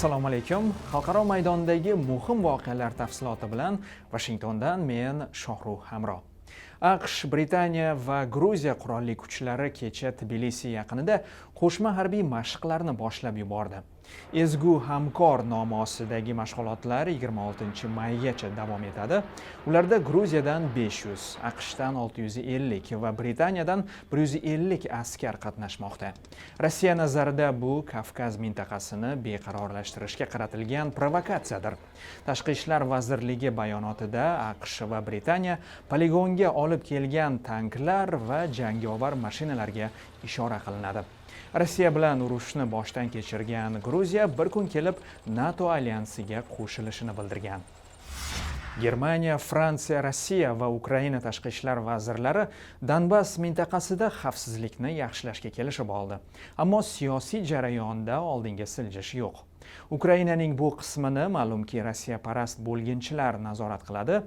Assalomu alaykum. Xalqaro maydondagi muhim voqealar tafsiloti bilan Washingtondan men Shohruh Hamro. AQSh, Britaniya va Gruziya qurolli kuchlari kecha Tbilisi yaqinida qo'shma harbiy mashqlarni boshlab yubordi. Ezgu hamkor nomi ostidagi mashg'ulotlar 26 maygacha davom etadi. Ularda Gruziyadan 500, AQShdan 650 va Britaniyadan 150 askar qatnashmoqda. Rossiya nazarida bu Kavkaz mintaqasini beqarorlashtirishga qaratilgan provokatsiyadir. Tashqi ishlar vazirligi bayonotida AQSh va Britaniya poligonga olib kelgan tanklar va jangovar mashinalarga ishora qilinadi. Rossiya bilan urushni boshdan kechirgan Gruziya bir kun kelib NATO alyansiga qo'shilishini bildirgan. Germaniya, Fransiya, Rossiya va Ukraina tashqi ishlar vazirlari Donbass mintaqasida xavfsizlikni yaxshilashga kelishib oldi. Ammo siyosiy jarayonda oldinga siljish yo'q. Ukrainaning bu qismini ma'lumki Rossiya parast bo'lginchilar nazorat qiladi.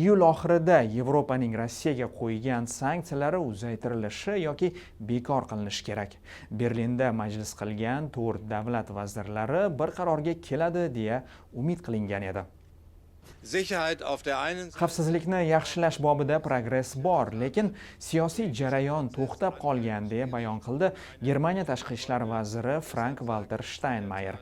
Iyul oxirida Yevropaning Rossiyaga qo'ygan sanksiyalari uzaytirilishi yoki bekor qilinishi kerak. Berlinda majlis qilgan 4 davlat vazirlari bir qarorga keladi deya umid qilingan edi. Xavfsizlikni yaxshilash bobida progress bor, lekin siyosiy jarayon to'xtab qolgan deya bayon qildi Germaniya tashqi ishlar vaziri Frank-Walter Steinmeier.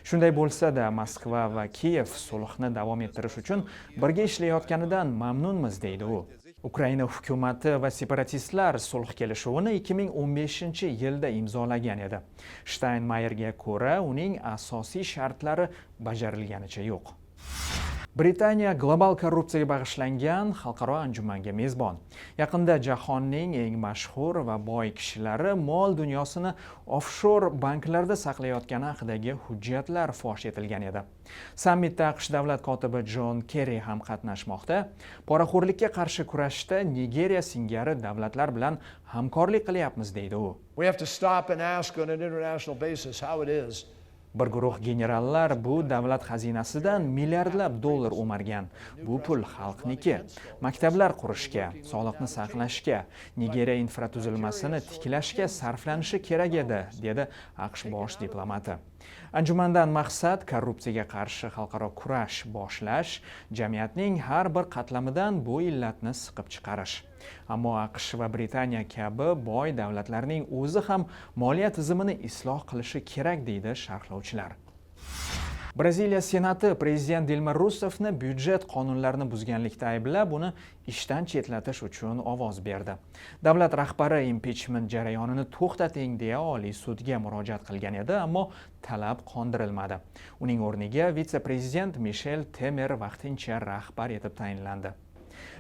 Shunday bo'lsa-da, Moskva va Kiyev sulhni davom ettirish uchun birga ishlayotganidan mamnunmiz deydi u. Ukraina hukumati va separatistlar sulh kelishuvini 2015-yilda imzolagan edi. Steinmeierga ko'ra, uning asosiy shartlari bajarilganicha yo'q. Britaniya global korrupsiyaga bag'ishlangan xalqaro anjumanga mezbon. Yaqinda jahonning eng mashhur va boy kishilari mol dunyosini offshore banklarda saqlayotgani haqidagi hujjatlar fosh etilgan edi. Sammitda AQSh davlat kotibi John Kerry ham qatnashmoqda. Poraxo'rlikka qarshi kurashda Nigeriya singari davlatlar bilan hamkorlik qilyapmiz deydi u. We have to stop and ask on an international basis how it is. Bir guruh generallar bu davlat xazinasidan milliardlab dollar o'margan. Bu pul xalqniki. Maktablar qurishga, sog'liqni saqlashga, Nigeriya infratuzilmasini tiklashga sarflanishi kerak edi, dedi AQSh bosh diplomati. Anjumandan maqsad korrupsiyaga qarshi xalqaro kurash boshlash, jamiyatning har bir qatlamidan bu illatni siqib chiqarish. Ammo AQSh va Britaniya kabi boy davlatlarning o'zi ham moliya tizimini isloh qilishi kerak deydi sharhlovchilar. Braziliya Senati prezident Dilma Rousseffni byudjet qonunlarini buzganlikda ayblab, uni ishdan chetlatish uchun ovoz berdi. Davlat rahbari impichment jarayonini to'xtating deya Oliy sudga murojaat qilgan edi, ammo talab qondirilmadi. Uning o'rniga vitse-prezident Michel Temer vaqtincha rahbar etib tayinlandi.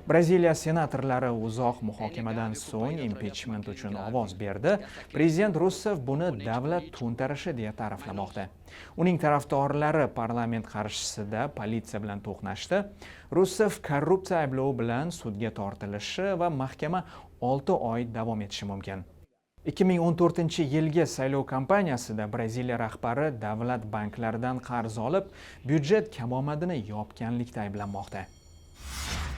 Braziliya senatorlari uzoq muhokamadan so'ng impichment uchun ovoz berdi. Prezident Rousseff buni davlat to'ntarishi deya ta'riflamoqda. Uning tarafdorlari parlament qarshisida politsiya bilan to'qnashdi. Rousseff korrupsiya ayblovi bilan sudga tortilishi va mahkama 6 oy davom etishi mumkin. 2014-yilgi saylov kampaniyasida Braziliya rahbari davlat banklaridan qarz olib, byudjet kamomadini yopganlikda ayblanmoqda.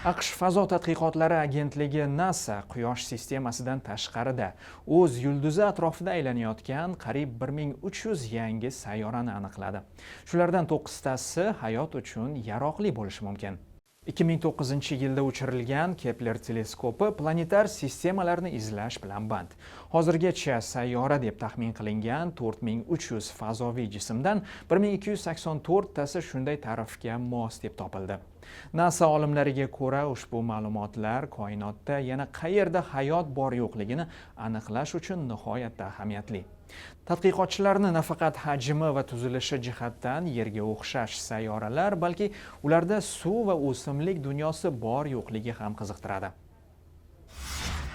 AQSh fazo tadqiqotlari agentligi NASA Quyosh sistemasidan tashqarida o'z yulduzi atrofida aylanayotgan qariyb 1300 yangi sayyorani aniqladi. Shulardan 9tasi hayot uchun yaroqli bo'lishi mumkin. 2009-yilda uchirilgan Kepler teleskopi planetar sistemalarni izlash bilan band. Hozirgacha sayyora deb taxmin qilingan 4300 fazoviy jismdan 1284 tasi shunday ta'rifga mos deb topildi. NASA olimlariga ko'ra, ushbu ma'lumotlar koinotda yana qayerda hayot bor yo'qligini aniqlash uchun nihoyatda ahamiyatli. Tadqiqotchilarni nafaqat hajmi va tuzilishi jihatdan Yerga o'xshash sayyoralar, balki ularda suv va o'simlik dunyosi bor yo'qligi ham qiziqtiradi.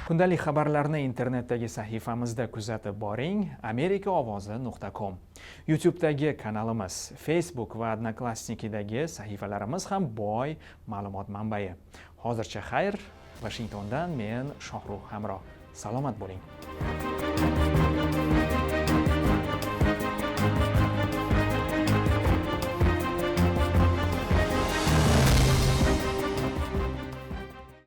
Kundalik xabarlarni internetdagi sahifamizda kuzatib boring, amerikaovozi.com. YouTube'dagi kanalimiz, Facebook va Odnoklassnikidagi sahifalarimiz ham boy ma'lumot manbai. Hozircha xayr, Washingtondan men Shohruh Hamro. Salomat bo'ling.